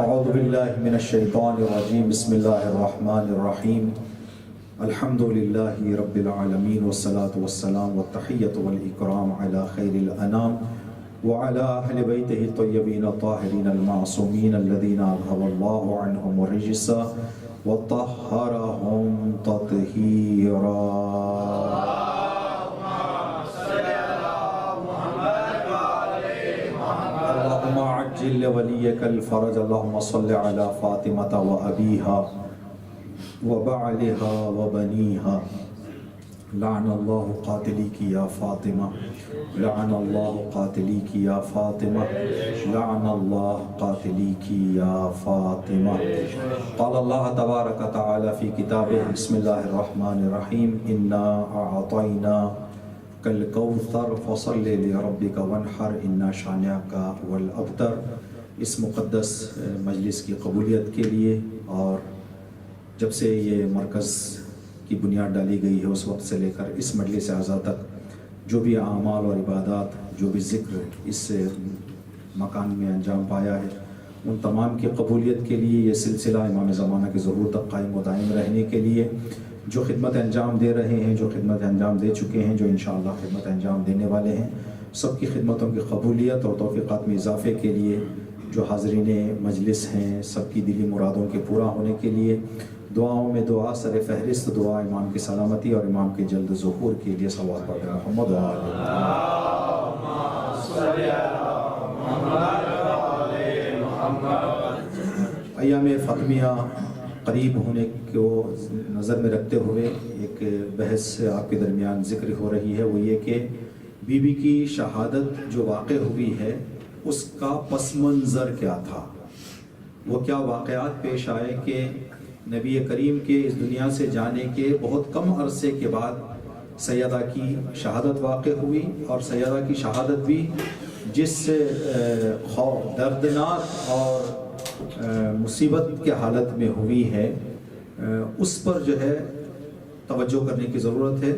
اعوذ باللہ من الشیطان الرجیم بسم اللہ الرحمن الرحیم الحمد للہ رب العالمین والصلاة والسلام والتحیۃ والاکرام علی خیر الانام وعلی اہل بیتہ الطیبین الطاہرین المعصومین الذین اذھب اللہ عنہم الرجس وطہرہم تطہیرا. اللهم عجل لوليك الفرج اللهم صل على فاطمة وأبيها وبعلها وبنيها لعن الله قاتليك يا فاطمة لعن الله قاتليك يا فاطمة لعن الله قاتليك يا فاطمة. قال الله تبارك وتعالى في كتابه بسم الله الرحمن الرحيم إنا أعطيناك الكوثر فصل لربك وانحر إن شانئك هو الأبتر. اس مقدس مجلس کی قبولیت کے لیے اور جب سے یہ مرکز کی بنیاد ڈالی گئی ہے اس وقت سے لے کر اس مجلس اعزا تک جو بھی اعمال اور عبادات جو بھی ذکر اس مکان میں انجام پایا ہے ان تمام کی قبولیت کے لیے یہ سلسلہ امام زمانہ کے ظہور تک قائم و دائم رہنے کے لیے جو خدمت انجام دے رہے ہیں جو خدمت انجام دے چکے ہیں جو انشاءاللہ خدمت انجام دینے والے ہیں سب کی خدمتوں کی قبولیت اور توفیقات میں اضافے کے لیے جو حاضرین مجلس ہیں سب کی دلی مرادوں کے پورا ہونے کے لیے دعاؤں میں دعا سر فہرست دعا امام کی سلامتی اور امام کے جلد ظہور کے لیے صلوات پڑھیں محمد ایام فاطمیہ قریب ہونے کو نظر میں رکھتے ہوئے ایک بحث آپ کے درمیان ذکر ہو رہی ہے وہ یہ کہ بی بی کی شہادت جو واقع ہوئی ہے اس کا پس منظر کیا تھا. وہ کیا واقعات پیش آئے کہ نبی کریم کے اس دنیا سے جانے کے بہت کم عرصے کے بعد سیدہ کی شہادت واقع ہوئی اور سیدہ کی شہادت بھی جس دردناک اور مصیبت کے حالت میں ہوئی ہے اس پر جو ہے توجہ کرنے کی ضرورت ہے.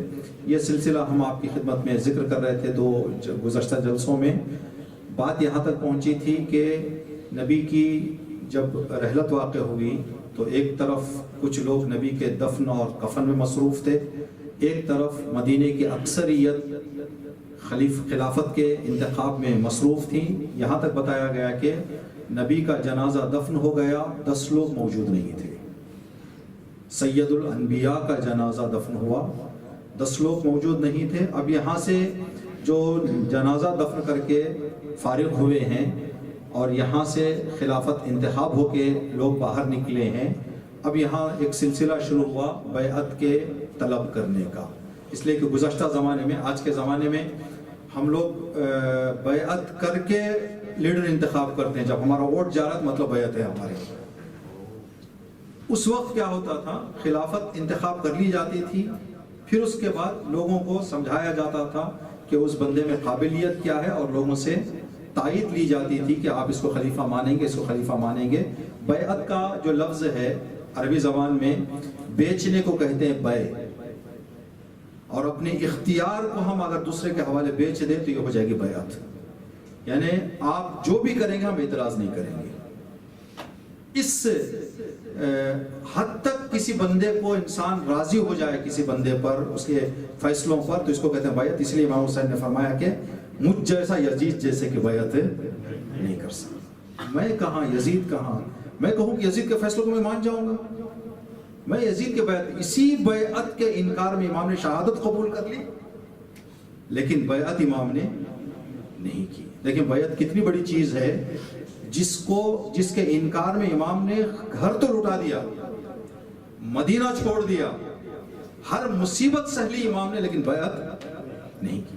یہ سلسلہ ہم آپ کی خدمت میں ذکر کر رہے تھے دو گزشتہ جلسوں میں. بات یہاں تک پہنچی تھی کہ نبی کی جب رحلت واقع ہوئی تو ایک طرف کچھ لوگ نبی کے دفن اور کفن میں مصروف تھے ایک طرف مدینے کی اکثریت خلافت کے انتخاب میں مصروف تھی. یہاں تک بتایا گیا کہ نبی کا جنازہ دفن ہو گیا 10 لوگ موجود نہیں تھے. سید الانبیاء کا جنازہ دفن ہوا 10 لوگ موجود نہیں تھے. اب یہاں سے جو جنازہ دفن کر کے فارغ ہوئے ہیں اور یہاں سے خلافت انتخاب ہو کے لوگ باہر نکلے ہیں اب یہاں ایک سلسلہ شروع ہوا بیعت کے طلب کرنے کا. اس لیے کہ گزشتہ زمانے میں آج کے زمانے میں ہم لوگ بیعت کر کے لیڈر انتخاب کرتے ہیں. جب ہمارا ووٹ جا رہا ہے مطلب بیعت ہے ہمارے. اس وقت کیا ہوتا تھا خلافت انتخاب کر لی جاتی تھی پھر اس کے بعد لوگوں کو سمجھایا جاتا تھا کہ اس بندے میں قابلیت کیا ہے اور لوگوں سے تائید لی جاتی تھی کہ آپ اس کو خلیفہ مانیں گے اس کو خلیفہ مانیں گے. بیعت کا جو لفظ ہے عربی زبان میں بیچنے کو کہتے ہیں بیع اور اپنے اختیار کو ہم اگر دوسرے کے حوالے بیچ دیں تو یہ ہو جائے گی بیعت. یعنی آپ جو بھی کریں گے ہم اعتراض نہیں کریں گے. اس حد تک کسی بندے کو انسان راضی ہو جائے کسی بندے پر اس کے فیصلوں پر تو اس کو کہتے ہیں بیعت. اس لیے امام حسین نے فرمایا کہ مجھ جیسا یزید جیسے کہ بیعت نہیں کر سکتا. میں کہاں یزید کہاں میں کہوں کہ یزید کے فیصلوں کو میں مان جاؤں گا. میں یزید کے بیعت اسی بیعت کے انکار میں امام نے شہادت قبول کر لی لیکن بیعت امام نے نہیں کی. لیکن بیعت کتنی بڑی چیز ہے جس کے انکار میں امام نے گھر تو لٹا دیا مدینہ چھوڑ دیا ہر مصیبت سہ لی امام نے لیکن بیعت نہیں کی.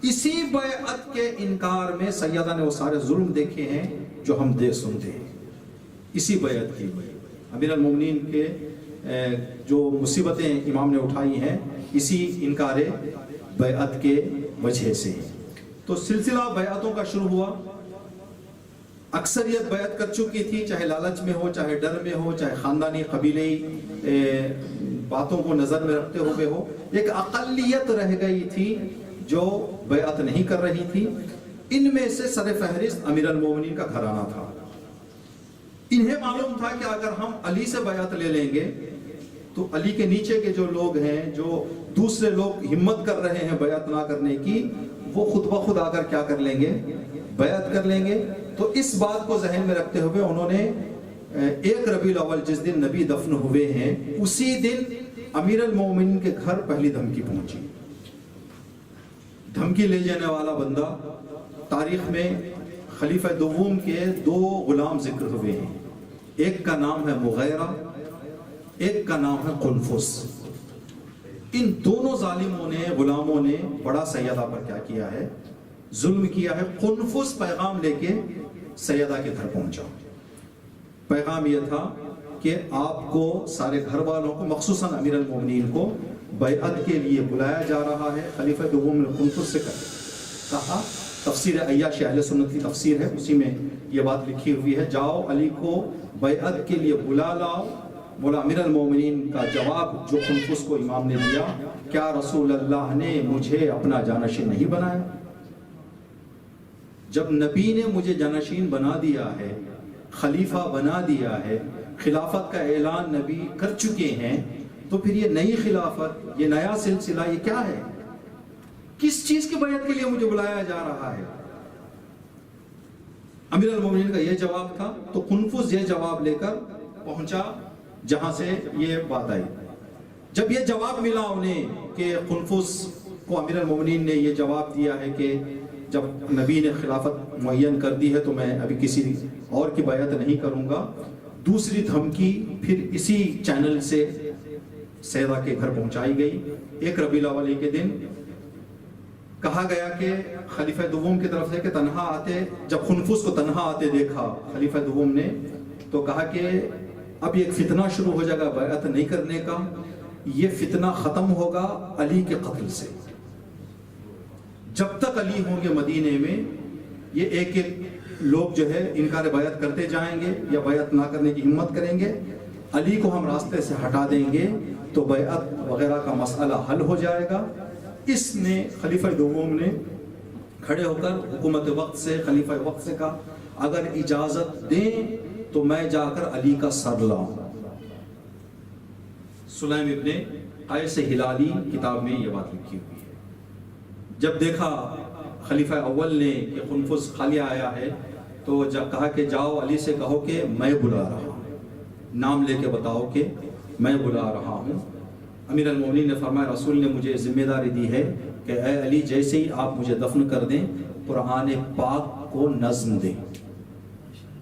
اسی بیعت کے انکار میں سیدہ نے وہ سارے ظلم دیکھے ہیں جو ہم سنتے ہیں. اسی بیعت کی امیر المومنین کے جو مصیبتیں امام نے اٹھائی ہیں اسی انکار بیعت کے وجہ سے. تو سلسلہ بیعتوں کا شروع ہوا. اکثریت بیعت کر چکی تھی چاہے لالچ میں ہو چاہے ڈر میں ہو چاہے خاندانی قبیلے باتوں کو نظر میں رکھتے ہوئے ہو. ایک اقلیت رہ گئی تھی جو بیعت نہیں کر رہی تھی. ان میں سے سر فہرست امیر المومنین کا گھرانہ تھا. انہیں معلوم تھا کہ اگر ہم علی سے بیعت لے لیں گے تو علی کے نیچے کے جو لوگ ہیں، جو دوسرے لوگ ہمت کر رہے ہیں بیعت نہ کرنے کی، وہ خود بخود آ کر کیا کر لیں گے؟ بیعت کر لیں گے۔ تو اس بات کو ذہن میں رکھتے ہوئے انہوں نے 1 ربیع الاول جس دن نبی دفن ہوئے ہیں، اسی دن امیر المومنین کے گھر پہلی دھمکی پہنچی۔ دھمکی لے جانے والا بندہ تاریخ میں خلیفہ دوم کے 2 غلام ذکر ہوئے ہیں، ایک کا نام ہے مغیرہ، ایک کا نام ہے قنفس۔ ان دونوں ظالموں نے، غلاموں نے بڑا سیدہ پر کیا کیا ہے؟ ظلم کیا ہے۔ قنفس پیغام لے کے سیدہ کے گھر پہنچا۔ پیغام یہ تھا کہ آپ کو، سارے گھر والوں کو، مخصوصاً امیر المومنین کو بیعت کے لیے بلایا جا رہا ہے۔ خلیفہ دوم نے قنفس سے کہا، تفسیر عیاش اہل سنت کی تفسیر ہے، اسی میں یہ بات لکھی ہوئی ہے، جاؤ علی کو بیعت کے لیے بلا لاؤ۔ مولا امیر المومنین کا جواب جو قنفس کو امام نے دیا، کیا رسول اللہ نے مجھے اپنا جانشین نہیں بنایا؟ جب نبی نے مجھے جانشین بنا دیا ہے، خلیفہ بنا دیا ہے، خلافت کا اعلان نبی کر چکے ہیں، تو پھر یہ نئی خلافت، یہ نیا سلسلہ، یہ کیا ہے؟ کس چیز کی بیعت کے لیے مجھے بلایا جا رہا ہے؟ امیر المومنین کا یہ جواب تھا۔ تو قنفس یہ جواب لے کر پہنچا جہاں سے یہ بات آئی۔ جب یہ جواب ملا انہیں کہ قنفس کو امیر المومنین نے یہ جواب دیا ہے کہ جب نبی نے خلافت معین کر دی ہے تو میں ابھی کسی اور کی بیعت نہیں کروں گا، دوسری دھمکی پھر اسی چینل سے سیدہ کے گھر پہنچائی گئی۔ 1 ربیع الاول کے دن کہا گیا کہ خلیفہ دوم کی طرف سے کہ تنہا آتے، جب قنفس کو تنہا آتے دیکھا خلیفہ دوم نے تو کہا کہ اب ایک فتنہ شروع ہو جائے گا بیعت نہیں کرنے کا، یہ فتنہ ختم ہوگا علی کے قتل سے۔ جب تک علی ہوں گے مدینے میں، یہ ایک ایک لوگ جو ہے انکار بیعت کرتے جائیں گے یا بیعت نہ کرنے کی ہمت کریں گے۔ علی کو ہم راستے سے ہٹا دیں گے تو بیعت وغیرہ کا مسئلہ حل ہو جائے گا۔ اس نے خلیفہ دوم نے کھڑے ہو کر حکومت وقت سے، خلیفہ وقت سے کہا، اگر اجازت دیں تو میں جا کر علی کا سر لاؤں۔ سلیم ابن قیس ہلالی کتاب میں یہ بات لکھی ہوئی ہے۔ جب دیکھا خلیفہ اول نے کہ قنفس خالی آیا ہے تو جب کہا کہ جاؤ علی سے کہو کہ میں بلا رہا ہوں، نام لے کے بتاؤ کہ میں بلا رہا ہوں۔ امیر المومنین نے فرمایا رسول نے مجھے ذمہ داری دی ہے کہ اے علی جیسے ہی آپ مجھے دفن کر دیں قرآن پاک کو نظم دیں۔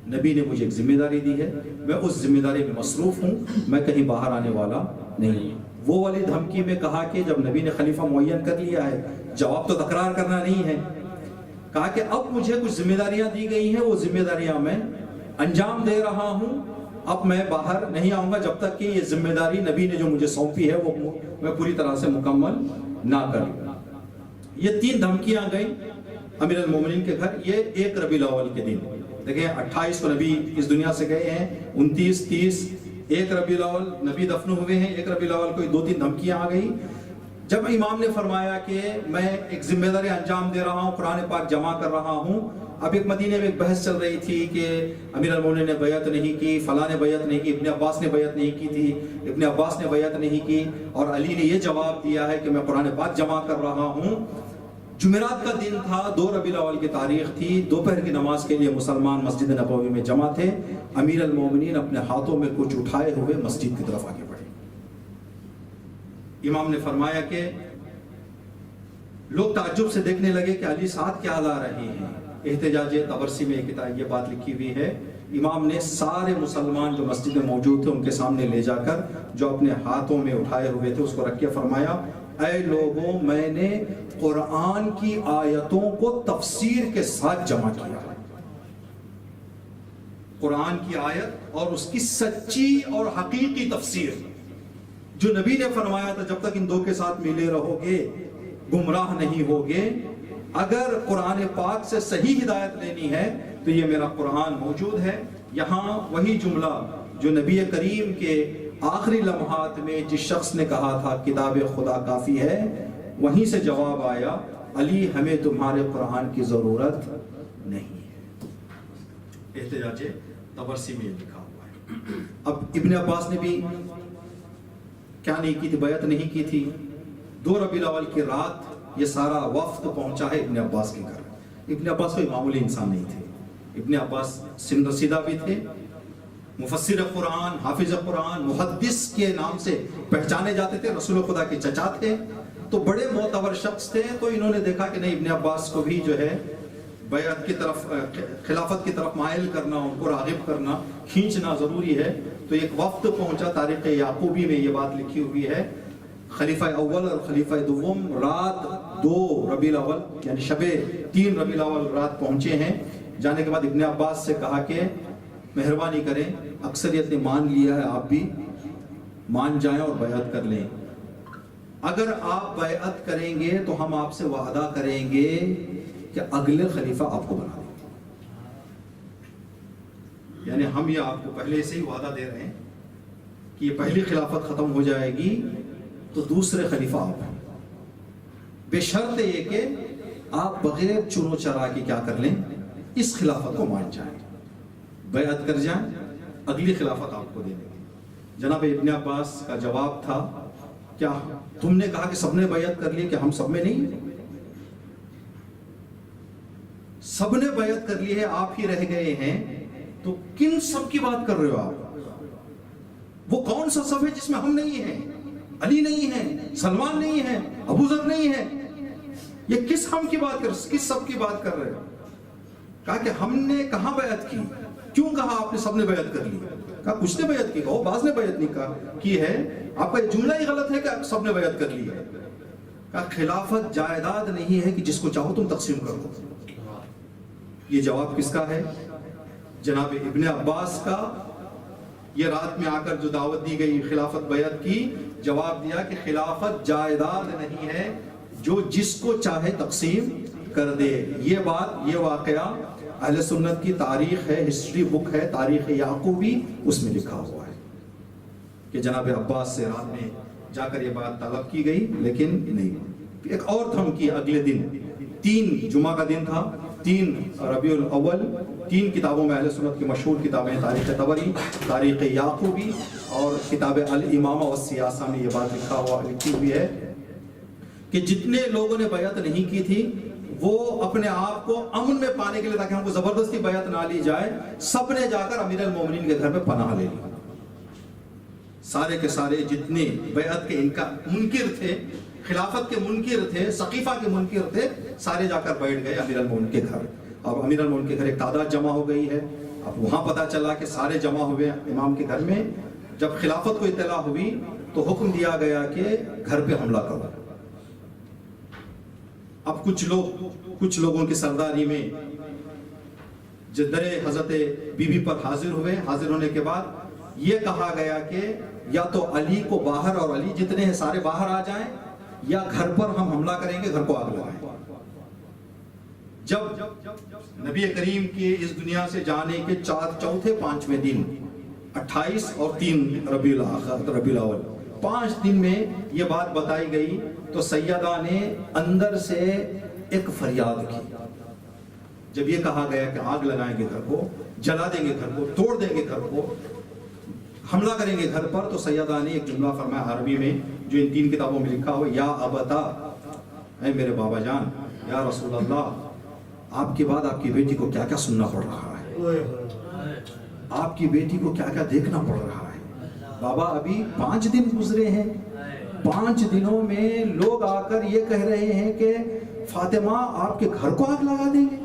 نبی نے مجھے ایک ذمہ داری دی ہے، میں اس ذمہ داری میں مصروف ہوں، میں کہیں باہر آنے والا نہیں ہوں۔ وہ والی دھمکی میں کہا کہ جب نبی نے خلیفہ معین کر لیا ہے، جواب تو تکرار کرنا نہیں ہے، کہا کہ اب مجھے کچھ ذمہ داریاں دی گئی ہیں، وہ ذمہ داریاں میں انجام دے رہا ہوں، اب میں باہر نہیں آؤں گا جب تک کہ یہ ذمہ داری نبی نے جو مجھے سونپی ہے وہ میں پوری طرح سے مکمل نہ کروں۔ یہ 3 دھمکیاں گئیں امیر المومنین کے گھر، یہ 1 ربیع الاول کے دن۔ دیکھیں 28 کو نبی اس دنیا سے گئے ہیں، 29، 30، 1 ربیع الاول نبی دفن ہوئے ہیں، 1 ربیع الاول کو 2-3 دھمکیاں آ گئی۔ جب امام نے فرمایا کہ میں ایک ذمہ داری انجام دے رہا ہوں، قرآن پاک جمع کر رہا ہوں، اب ایک مدینے میں ایک بحث چل رہی تھی کہ امیر المومنین نے بیعت نہیں کی، فلاں نے بیعت نہیں کی، ابن عباس نے بیعت نہیں کی تھی، ابن عباس نے بیعت نہیں کی، اور علی نے یہ جواب دیا ہے کہ میں قرآن پاک جمع کر رہا ہوں۔ جمعرات کا دن تھا، 2 ربیع الاول کی تاریخ تھی، دوپہر کی نماز کے لیے مسلمان مسجد نبوی میں جمع تھے۔ امیر المومنین اپنے ہاتھوں میں کچھ اٹھائے ہوئے مسجد کی طرف آگے بڑھے۔ امام نے فرمایا کہ لوگ تعجب سے دیکھنے لگے کہ علی ساتھ کیا لا رہے ہیں۔ احتجاج طبرسی میں یہ بات لکھی ہوئی ہے، امام نے سارے مسلمان جو مسجد میں موجود تھے ان کے سامنے لے جا کر جو اپنے ہاتھوں میں اٹھائے ہوئے تھے اس کو رکھ کے فرمایا، اے لوگوں میں نے قرآن کی آیتوں کو تفسیر کے ساتھ جمع کیا۔ قرآن کی آیت اور اس کی سچی اور حقیقی تفسیر جو نبی نے فرمایا تھا، جب تک ان 2 کے ساتھ ملے رہو گے گمراہ نہیں ہوگے۔ اگر قرآن پاک سے صحیح ہدایت لینی ہے تو یہ میرا قرآن موجود ہے۔ یہاں وہی جملہ جو نبی کریم کے آخری لمحات میں جس شخص نے کہا تھا کتاب خدا کافی ہے، وہیں سے جواب آیا، علی ہمیں تمہارے قرآن کی ضرورت نہیں ہے۔ احتجاج طبرسی میں لکھا اب ابن عباس نے بھی کیا نہیں کی تھی؟ بیعت نہیں کی تھی. 2 ربیع الاول کی رات یہ سارا وفد پہنچا ہے ابن عباس کے گھر. ابن عباس کوئی معمولی انسان نہیں تھے. ابن عباس سن رسیدہ بھی تھے، مفسر قرآن، حافظ قرآن، محدث کے نام سے پہچانے جاتے تھے، رسول خدا کے چچا تھے، تو بڑے معتبر شخص تھے. تو انہوں نے دیکھا کہ نہیں، ابن عباس کو بھی جو ہے بیعت کی طرف، خلافت کی طرف مائل کرنا، ان کو راغب کرنا، کھینچنا ضروری ہے. تو ایک وقت پہنچا، تاریخ یعقوبی میں یہ بات لکھی ہوئی ہے، خلیفہ اول اور خلیفہ دوم رات 2 ربیع الاول یعنی شب 3 ربیع الاول رات پہنچے ہیں. جانے کے بعد ابن عباس سے کہا کہ مہربانی کریں، اکثریت نے مان لیا ہے، آپ بھی مان جائیں اور بیعت کر لیں. اگر آپ بیعت کریں گے تو ہم آپ سے وعدہ کریں گے کہ اگلے خلیفہ آپ کو بنا دیں گے. یعنی ہم یہ آپ کو پہلے سے ہی وعدہ دے رہے ہیں کہ یہ پہلی خلافت ختم ہو جائے گی تو دوسرے خلیفہ آپ ہیں، بے شرط یہ کہ آپ بغیر چنو چرا کے کیا کر لیں، اس خلافت کو مان جائیں، بیعت کر جائیں، اگلی خلافت آپ کو دے دیں گے. جناب ابن عباس کا جواب تھا، کیا تم نے کہا کہ سب نے بیعت کر لی، کہ ہم سب میں نہیں؟ سب نے بیعت کر لی ہے، آپ ہی رہ گئے ہیں، تو کن سب کی بات کر رہے ہو آپ؟ وہ کون سا سب ہے جس میں ہم نہیں ہیں؟ علی نہیں ہے، سلمان نہیں ہے، ابو ذر نہیں ہے، یہ کس ہم کی بات کس سب کی بات کر رہے ہو؟ کہا کہ ہم نے کہاں بیعت کی؟ کیوں کہا آپ نے سب نے بیعت کر لی؟ کہا کچھ نے بیعت کی، کہو بعض نے بیعت نہیں کہا کی ہے، آپ کا یہ جملہ ہی غلط ہے کہ سب نے بیعت کر لی ہے. کہا خلافت جائیداد نہیں ہے کہ جس کو چاہو تم تقسیم کر دو. یہ جواب کس کا ہے؟ جناب ابن عباس کا. یہ رات میں آ کر جو دعوت دی گئی خلافت بیعت کی، جواب دیا کہ خلافت جائیداد نہیں ہے جو جس کو چاہے تقسیم کر دے. یہ بات، یہ واقعہ اہل سنت کی تاریخ ہے، ہسٹری بک ہے، تاریخ یعقوبی، اس میں لکھا ہوا ہے کہ جناب عباس سے رات میں جا کر یہ بات طلب کی گئی، لیکن نہیں. ایک اور دھمکی اگلے دن، 3 جمعہ کا دن تھا، 3 ربیع الاول. 3 کتابوں میں اہل سنت کی مشہور کتابیں، تاریخ طبری، تاریخ یعقوبی اور کتاب الامامہ والسیاسہ میں یہ بات لکھی ہوئی ہے کہ جتنے لوگوں نے بیعت نہیں کی تھی وہ اپنے آپ کو امن میں پانے کے لیے، تاکہ ہم کو زبردستی بیعت نہ لی جائے، سب نے جا کر امیر المومنین کے گھر میں پناہ لے لی. سارے کے سارے جتنے بیعت کے منکر تھے، خلافت کے منکر تھے، سقیفہ کے منکر تھے، سارے جا کر بیٹھ گئے امیر المومنین کے گھر. اب امیر المومنین کے گھر ایک تعداد جمع ہو گئی ہے. اب وہاں پتہ چلا کہ سارے جمع ہوئے امام کے گھر میں. جب خلافت کو اطلاع ہوئی تو حکم دیا گیا کہ گھر پہ حملہ کرو. اب کچھ لوگوں کی سرداری میں جدر حضرت بی بی پر حاضر ہوئے. حاضر ہونے کے بعد یہ کہا گیا کہ یا تو علی کو باہر، اور علی جتنے ہیں سارے باہر آ جائیں، یا گھر پر ہم حملہ کریں گے، گھر کو آگ لگائیں. جب نبی کریم کے اس دنیا سے جانے کے چوتھے 5ویں دن، 28 اور 3 ربیع الاول، 5 دن میں یہ بات بتائی گئی تو سیدہ نے اندر سے ایک فریاد کی. جب یہ کہا گیا کہ آگ لگائیں گے گھر کو، جلا دیں گے گھر کو، توڑ دیں گے گھر کو، حملہ کریں گے گھر پر، تو سیدہ نے ایک جملہ فرمایا عربی میں جو ان 3 کتابوں میں لکھا ہو، یا ابتا، اے میرے بابا جان، یا رسول اللہ، آپ کے بعد آپ کی بیٹی کو کیا کیا سننا پڑ رہا ہے، آپ کی بیٹی کو کیا کیا دیکھنا پڑ رہا ہے. بابا ابھی 5 دن گزرے ہیں، 5 دنوں میں لوگ آ کر یہ کہہ رہے ہیں کہ فاطمہ آپ کے گھر کو آگ لگا دیں گے.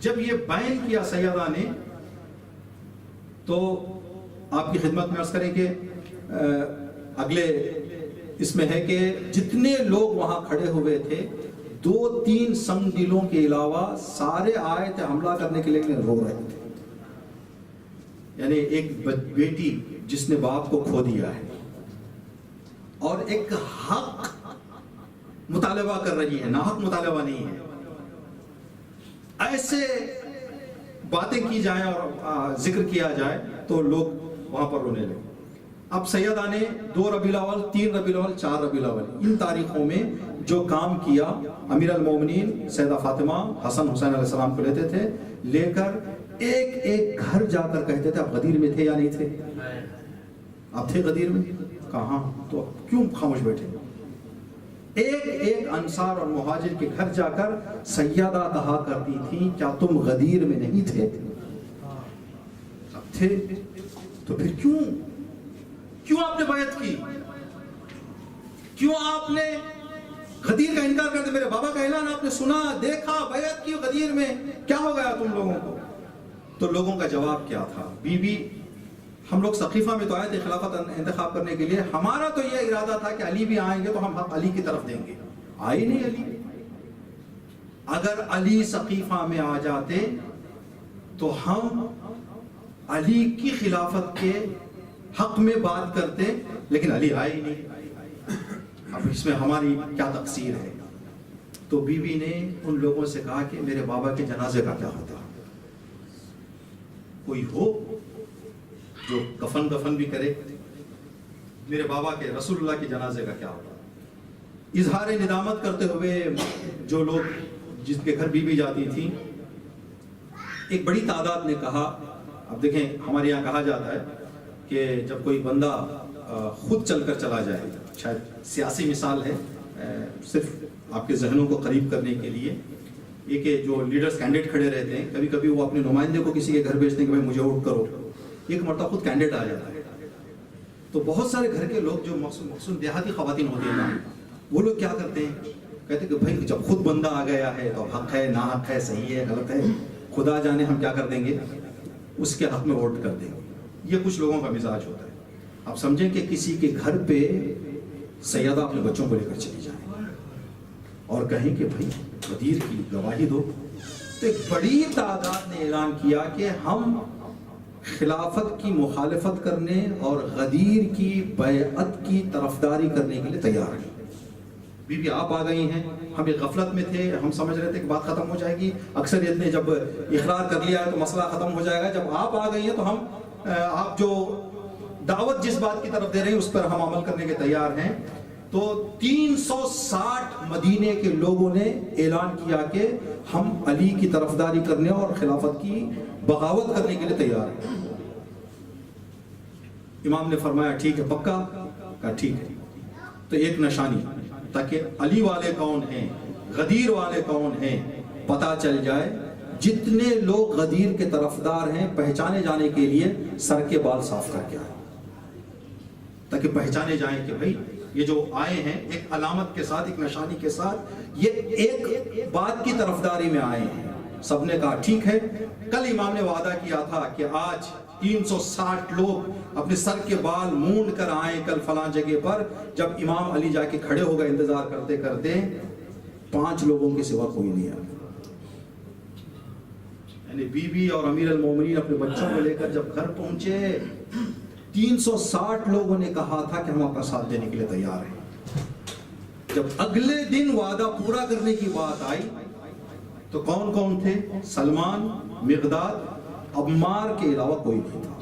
جب یہ بیان کیا سیدہ نے تو آپ کی خدمت میں عرض کریں کہ اگلے اس میں ہے کہ جتنے لوگ وہاں کھڑے ہوئے تھے 2-3 سنگ دلوں کے علاوہ سارے آئے تھے حملہ کرنے کے لیے، رو رہے تھے. یعنی ایک بیٹی جس نے باپ کو کھو دیا ہے اور ایک حق مطالبہ کر رہی ہے، ناحق مطالبہ نہیں ہے، ایسے باتیں کی جائیں اور ذکر کیا جائے تو لوگ وہاں پر رونے لگے. اب سیدہ نے 2 ربیع الاول، 3 ربیع الاول، 4 ربیع الاول، ان تاریخوں میں جو کام کیا، امیر المومنین سیدہ فاطمہ حسن حسین علیہ السلام کو لیتے تھے، لے کر ایک ایک گھر جا کر کہتے تھے آپ غدیر میں تھے یا نہیں تھے؟ آپ تھے غدیر میں؟ کہاں؟ تو کیوں خاموش بیٹھے؟ ایک ایک انصار اور مہاجر کے گھر جا کر سیدہ کہا کرتی تھی کیا تم غدیر میں نہیں تھے؟ اب تھے تو پھر کیوں آپ نے بیعت کی؟ کیوں آپ نے غدیر کا انکار کرتے؟ میرے بابا کا اعلان آپ نے سنا، دیکھا، بیعت کی غدیر میں، کیا ہو گیا تم لوگوں کو؟ تو لوگوں کا جواب کیا تھا؟ بی بی ہم لوگ سقیفہ میں تو آئے تھے خلافت انتخاب کرنے کے لیے، ہمارا تو یہ ارادہ تھا کہ علی بھی آئیں گے تو ہم حق علی کی طرف دیں گے، آئی نہیں علی۔ اگر علی سقیفہ میں آ جاتے تو ہم علی کی خلافت کے حق میں بات کرتے، لیکن علی آئے ہی نہیں، اب اس میں ہماری کیا تقصیر ہے؟ تو بی بی نے ان لوگوں سے کہا کہ میرے بابا کے جنازے کا کیا ہوتا؟ کوئی ہو جو کفن بھی کرے؟ میرے بابا کے رسول اللہ کے جنازے کا کیا ہوتا؟ اظہار ندامت کرتے ہوئے جو لوگ جس کے گھر بی بی جاتی تھی، ایک بڑی تعداد نے کہا، اب دیکھیں ہمارے یہاں کہا جاتا ہے کہ جب کوئی بندہ خود چل کر چلا جائے، شاید سیاسی مثال ہے صرف آپ کے ذہنوں کو قریب کرنے کے لیے، یہ کہ جو لیڈرز کینڈیڈیٹ کھڑے رہتے ہیں، کبھی کبھی وہ اپنے نمائندے کو کسی کے گھر بھیجتے ہیں کہ بھائی مجھے ووٹ کرو، ایک مرتبہ خود کینڈیڈیٹ آ جاتا ہے، تو بہت سارے گھر کے لوگ جو مخصوص دیہاتی خواتین ہوتی ہیں نا، وہ لوگ کیا کرتے ہیں، کہتے ہیں کہ بھائی جب خود بندہ آ گیا ہے تو حق ہے، نا حق ہے، صحیح ہے، غلط ہے، خدا جانے ہم کیا کر دیں گے، اس کے حق میں ووٹ کر دیں گے۔ یہ کچھ لوگوں کا مزاج ہوتا ہے۔ آپ سمجھیں کہ کسی کے گھر پہ سیدہ اپنے بچوں کو لے کر چلی جائیں اور کہیں کہ بھائی غدیر کی گواہی دو، تو ایک بڑی تعداد نے اعلان کیا کہ ہم خلافت کی مخالفت کرنے اور غدیر کی بیعت کی طرفداری کرنے کے لیے تیار ہیں۔ بی بی آپ آ گئی ہیں، ہم ایک غفلت میں تھے، ہم سمجھ رہے تھے کہ بات ختم ہو جائے گی، اکثریت نے جب اقرار کر لیا ہے تو مسئلہ ختم ہو جائے گا، جب آپ آ گئی ہیں تو ہم آپ جو دعوت جس بات کی طرف دے رہے ہیں اس پر ہم عمل کرنے کے تیار ہیں۔ تو 360 مدینے کے لوگوں نے اعلان کیا کہ ہم علی کی طرفداری کرنے اور خلافت کی بغاوت کرنے کے لیے تیار ہیں۔ امام نے فرمایا ٹھیک ہے، پکا؟ کہا ٹھیک ہے۔ تو ایک نشانی تاکہ علی والے کون ہیں، غدیر والے کون ہیں پتہ چل جائے، جتنے لوگ غدیر کے طرفدار ہیں پہچانے جانے کے لیے سر کے بال صاف کر کے آئے، تاکہ پہچانے جائیں کہ بھائی یہ جو آئے ہیں ایک علامت کے ساتھ، ایک نشانی کے ساتھ، یہ ایک بات کی طرفداری میں آئے ہیں۔ سب نے کہا ٹھیک ہے۔ کل امام نے وعدہ کیا تھا کہ آج 360 لوگ اپنے سر کے بال مونڈ کر آئیں کل فلاں جگہ پر۔ جب امام علی جا کے کھڑے ہو گئے انتظار کرتے کرتے، 5 لوگوں کے سوا کوئی نہیں آیا، یعنی بی بی اور امیر المومنین اپنے بچوں کو لے کر جب گھر پہنچے، 360 لوگوں نے کہا تھا کہ ہم اپنا ساتھ دینے کے لیے تیار ہیں۔ جب اگلے دن وعدہ پورا کرنے کی بات آئی تو کون کون تھے؟ سلمان، مقداد، عمار کے علاوہ کوئی نہیں تھا۔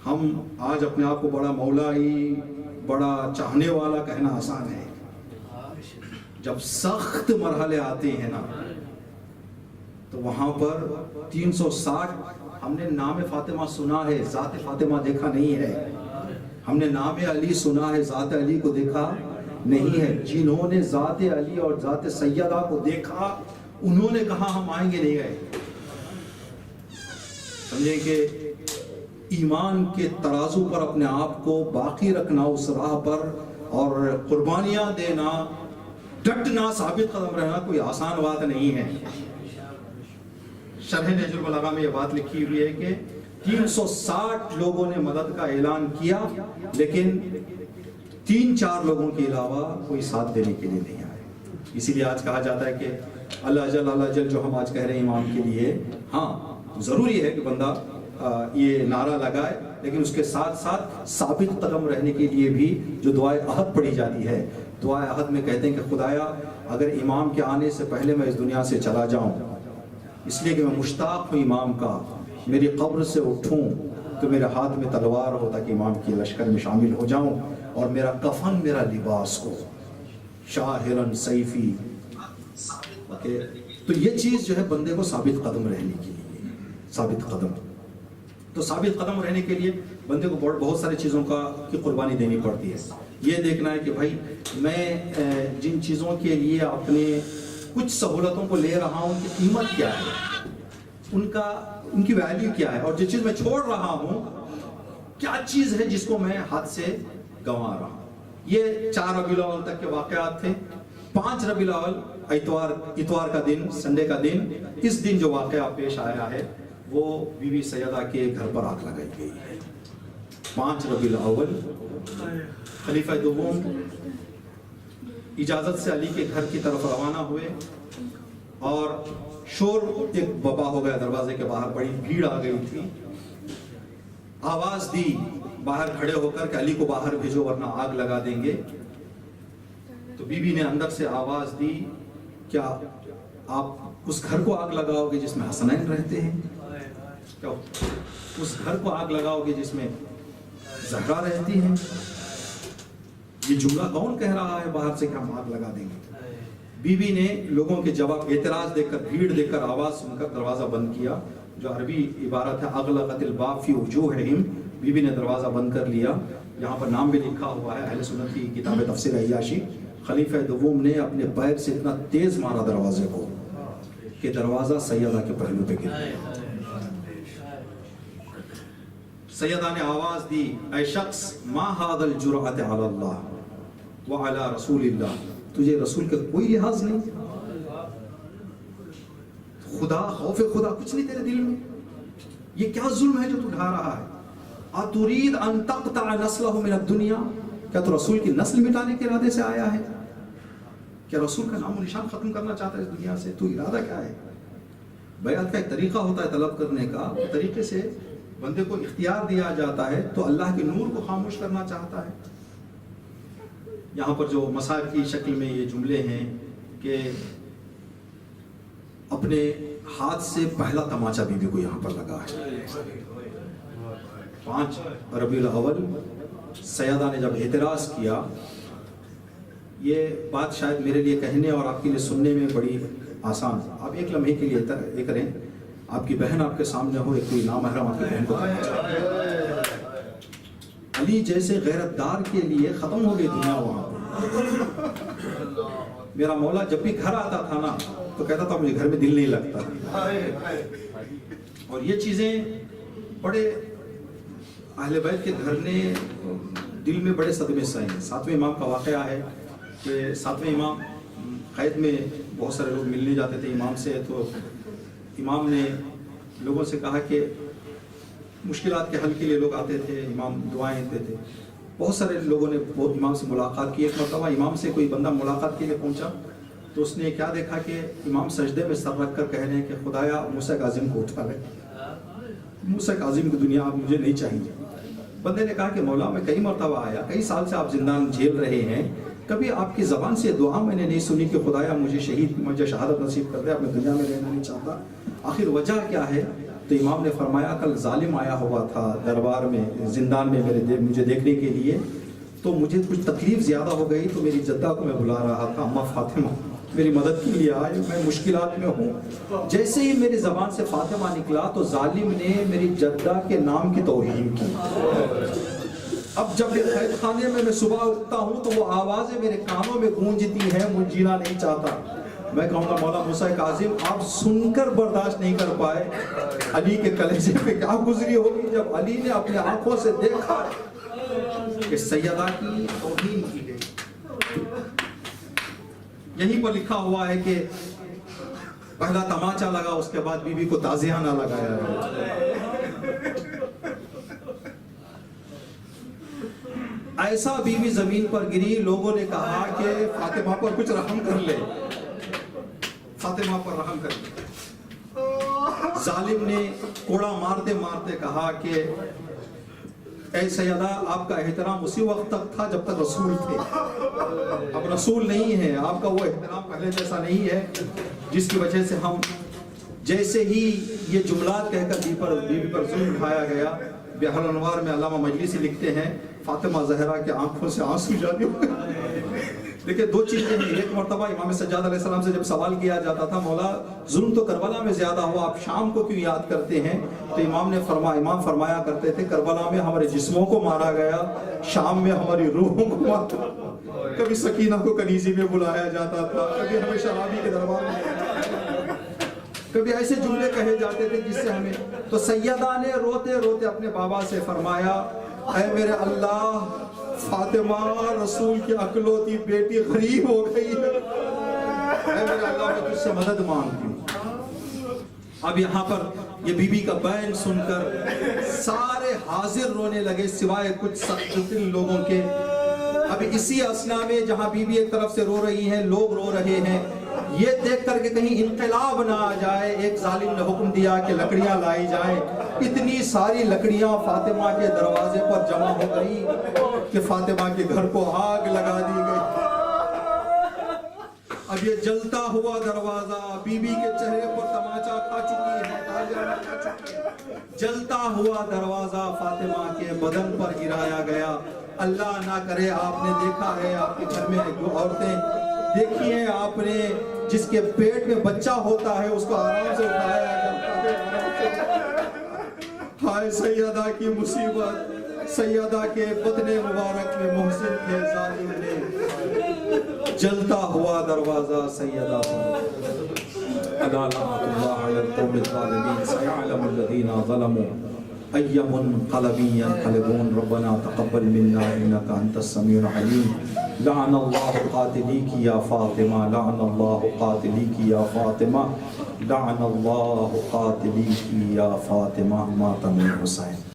ہم آج اپنے آپ کو بڑا مولائی، بڑا چاہنے والا کہنا آسان ہے، جب سخت مرحلے آتے ہیں نا تو وہاں پر 360، ہم نے نام فاطمہ سنا ہے، ذات فاطمہ دیکھا نہیں ہے، ہم نے نام علی سنا ہے، ذات علی کو دیکھا نہیں ہے۔ جنہوں نے ذات علی اور ذات سیدہ کو دیکھا انہوں نے کہا ہم آئیں گے، نہیں گئے۔ سمجھیں کہ ایمان کے ترازو پر اپنے آپ کو باقی رکھنا اس راہ پر، اور قربانیاں دینا، ڈٹنا، ثابت قدم رہنا کوئی آسان بات نہیں ہے۔ شرح نہج البلاغہ میں یہ بات لکھی ہوئی ہے کہ 360 لوگوں نے مدد کا اعلان کیا، لیکن 3-4 لوگوں کے علاوہ کوئی ساتھ دینے کے لیے نہیں آئے۔ اسی لیے آج کہا جاتا ہے کہ اللہ جل جو ہم آج کہہ رہے ہیں امام کے لیے، ہاں ضروری ہے کہ بندہ یہ نعرہ لگائے، لیکن اس کے ساتھ ساتھ ثابت قدم رہنے کے لیے بھی جو دعائے عہد پڑھی جاتی ہے، دعائے عہد میں کہتے ہیں کہ خدایا اگر امام کے آنے سے پہلے میں اس دنیا سے چلا جاؤں، اس لیے کہ میں مشتاق ہوں امام کا، میری قبر سے اٹھوں تو میرے ہاتھ میں تلوار ہو تاکہ امام کی لشکر میں شامل ہو جاؤں، اور میرا کفن میرا لباس ہو، شاہرن سیفی، کہ تو یہ چیز جو ہے بندے کو ثابت قدم رہنے کے لیے، ثابت قدم، تو ثابت قدم رہنے کے لیے بندے کو بہت ساری چیزوں کی قربانی دینی پڑتی ہے. یہ دیکھنا ہے کہ بھائی میں جن چیزوں کے لیے اپنے کچھ سہولتوں کو لے رہا ہوں ان کی قیمت کیا ہے، ان کی ویلیو کیا ہے، اور جس چیز میں چھوڑ رہا ہوں کیا چیز ہے جس کو میں ہاتھ سے گنوا رہا ہوں. یہ 4 ربیع الاول تک کے واقعات تھے. 5 ربیع الاول اتوار کا دن، سنڈے کا دن، اس دن جو واقعہ پیش آیا ہے وہ بی بی سیدہ کے گھر پر آگ لگائی گئی ہے. 5 ربیع الاول خلیفہ دوم اجازت سے علی کے گھر کی طرف روانہ ہوئے اور شور ایک ببا ہو گیا، دروازے کے باہر بڑی بھیڑ آ گئی تھی. آواز دی باہر کھڑے ہو کر کہ علی کو باہر بھیجو ورنہ آگ لگا دیں گے. تو بی بی نے اندر سے آواز دی، کیا آپ اس گھر کو آگ لگاؤ گے جس میں حسنین رہتے ہیں؟ کیا اس گھر کو آگ لگاؤ گے جس میں زہرا رہتی ہیں؟ یہ جملہ کون کہہ رہا ہے باہر سے کہ ہم آگ لگا دیں گے؟ بی بی نے لوگوں کے جواب، اعتراض دیکھ کر، بھیڑ دیکھ کر، آواز سن کر دروازہ بند کیا، جو عربی عبارت ہے اغلقت الباب فی وجوہہم. بی بی نے دروازہ بند کر لیا. یہاں پر نام بھی لکھا ہوا ہے، اہل سنت کی کتاب تفسیر عیاشی، خلیفہ دوم نے اپنے پیر سے اتنا تیز مارا دروازے کو کہ دروازہ سیدہ کے پہلو پہ گر گیا. سیدہ نے آواز دی، اے شخص، ما ھذا الجرأۃ علی اللہ وعلی رسول اللہ، تجھے رسول کا کوئی لحاظ نہیں، خدا، خوف خدا کچھ نہیں تیرے دل میں؟ یہ کیا ظلم ہے جو تو ڈھا رہا ہے؟ اتريد ان تقطع نسله من الدنیا، کیا تو رسول کی نسل مٹانے کے ارادے سے آیا ہے؟ کیا رسول کا نام و نشان ختم کرنا چاہتا ہے اس دنیا سے؟ تو ارادہ کیا ہے؟ بیعت کا ایک طریقہ ہوتا ہے طلب کرنے کا، اس طریقے سے بندے کو اختیار دیا جاتا ہے تو اللہ کے نور کو خاموش کرنا چاہتا ہے. یہاں پر جو مصائب کی شکل میں یہ جملے ہیں کہ اپنے ہاتھ سے پہلا تماچا بی بی کو یہاں پر لگا ہے. 5 ربیع الاول سیدہ نے جب اعتراض کیا، یہ بات شاید میرے لیے کہنے اور آپ کے لیے سننے میں بڑی آسان، آپ ایک لمحے کے لیے یہ کریں، آپ کی بہن آپ کے سامنے ہو، ایک کوئی نامحرم آپ کی بہن کو کہنا، علی جیسے غیرت دار کے لیے ختم ہو گئی دنیا وہاں پر. میرا مولا جب بھی گھر آتا تھا نا تو کہتا تھا مجھے گھر میں دل نہیں لگتا. اور یہ چیزیں بڑے اہل بیت کے گھر نے دل میں بڑے صدمے سہے ہیں. 7ویں امام کا واقعہ ہے کہ 7ویں امام قید میں بہت سارے لوگ ملنے جاتے تھے امام سے، تو امام نے لوگوں سے کہا کہ مشکلات کے حل کے لیے لوگ آتے تھے، امام دعائیں دیتے تھے. بہت سارے لوگوں نے امام سے ملاقات کی. ایک مرتبہ امام سے کوئی بندہ ملاقات کے لیے پہنچا تو اس نے کیا دیکھا کہ امام سجدے میں سر رکھ کر کہہ رہے ہیں کہ خدایا موسیٰ کاظم کو اٹھا لے، موسیٰ کاظم کی دنیا اب مجھے نہیں چاہیے. بندے نے کہا کہ مولا میں کئی مرتبہ آیا، کئی سال سے آپ زندان جھیل رہے ہیں، کبھی آپ کی زبان سے دعا میں نے نہیں سنی کہ خدایا مجھے شہادت نصیب کر دے، اب میں دنیا میں رہنا نہیں چاہتا، آخر وجہ کیا ہے؟ تو امام نے فرمایا کل ظالم آیا ہوا تھا دربار میں، زندان میں مجھے دیکھنے کے لیے، تو مجھے کچھ تکلیف زیادہ ہو گئی تو میری جدہ کو میں بلا رہا تھا، اماں فاطمہ میری مدد کے لیے آئے، میں مشکلات میں ہوں. جیسے ہی میری زبان سے فاطمہ نکلا تو ظالم نے میری جدہ کے نام کی توہین کی. اب جب قید خانے میں صبح اٹھتا ہوں تو وہ آوازیں میرے کانوں میں گونجتی ہیں، مجھے جینا نہیں چاہتا. میں کہوں گا مولا موسیٰ کاظم آپ سن کر برداشت نہیں کر پائے، علی کے کلیجے پہ کیا گزری ہوگی جب علی نے اپنے آنکھوں سے دیکھا کہ سیدہ کی توہین کی گئی. یہیں پر لکھا ہوا ہے کہ پہلا تماچا لگا، اس کے بعد بی بی کو تازیانہ لگایا. ایسا بی بی زمین پر گری، لوگوں نے کہا کہ فاطمہ پر کچھ رحم کر لے، فاطمہ پر رحم کر لے. ظالم نے کوڑا مارتے مارتے کہا کہ اے سیدہ آپ کا احترام اسی وقت تک تھا جب تک رسول تھے، اب رسول نہیں ہے، آپ کا وہ احترام پہلے جیسا نہیں ہے جس کی وجہ سے ہم، جیسے ہی یہ جملات کہہ کر بی بی پر ظلم اٹھایا گیا. بحر الانوار میں علامہ مجلسی لکھتے ہیں فاطمہ زہرا کے آنکھوں سے آنسو جاری ہو گئے. دیکھیں دو چیزیں ہیں. ایک مرتبہ امام سجاد علیہ السلام سے جب سوال کیا جاتا تھا مولا ظلم تو کربلا میں زیادہ ہوا، آپ شام کو کیوں یاد کرتے ہیں؟ تو امام فرمایا کرتے تھے کربلا میں ہمارے جسموں کو مارا گیا، شام میں ہماری روحوں کو مارا. کبھی سکینہ کو کنیزی میں بلایا جاتا تھا، کبھی ہمیں شرابی کے دربار میں، کبھی ایسے جملے کہے جاتے تھے جس سے ہمیں. تو سیدہ نے روتے روتے اپنے بابا سے فرمایا اے میرے اللہ، فاطمہ رسول کی اکلوتی بیٹی غریب ہو گئی ہے، اے میرے اللہ میں تجھ سے مدد مانگتی ہوں. اب یہاں پر یہ بی بی کا بیان سن کر سارے حاضر رونے لگے سوائے کچھ سخن لوگوں کے. اب اسی اثنا میں جہاں بی بی ایک طرف سے رو رہی ہیں، لوگ رو رہے ہیں، یہ دیکھ کر کہ کہیں انقلاب نہ آ جائے، ایک ظالم نے حکم دیا کہ لکڑیاں لائی جائیں. اتنی ساری لکڑیاں فاطمہ کے دروازے پر جمع ہو گئی کہ فاطمہ کے گھر کو آگ لگا دی گئی. اب یہ جلتا ہوا دروازہ بی بی کے چہرے پر تماچا کھا چکی ہے، جلتا ہوا دروازہ فاطمہ کے بدن پر گرایا گیا. اللہ نہ کرے آپ نے دیکھا ہے آپ کے گھر میں جو عورتیں دیکھی ہیں آپ نے، جس کے پیٹ میں بچہ ہوتا ہے اس کو آرام سے اٹھایا جاتا ہے. ہائے سیدہ کی مصیبت، سیدہ کے بدن مبارک میں محسن کے ظالم نے جلتا ہوا دروازہ سیدہ الا لعنت اللہ علی القوم الظالمین سیعلم الذین ظلموا ای منقلب ینقلبون ربنا تقبل منا انک انت السمیع العلیم. لعن اللہ قاتلیک یا فاطمہ، لعن اللہ قاتلیک یا فاطمہ، لعن اللہ قاتلیک یا فاطمہ ماتم حسین.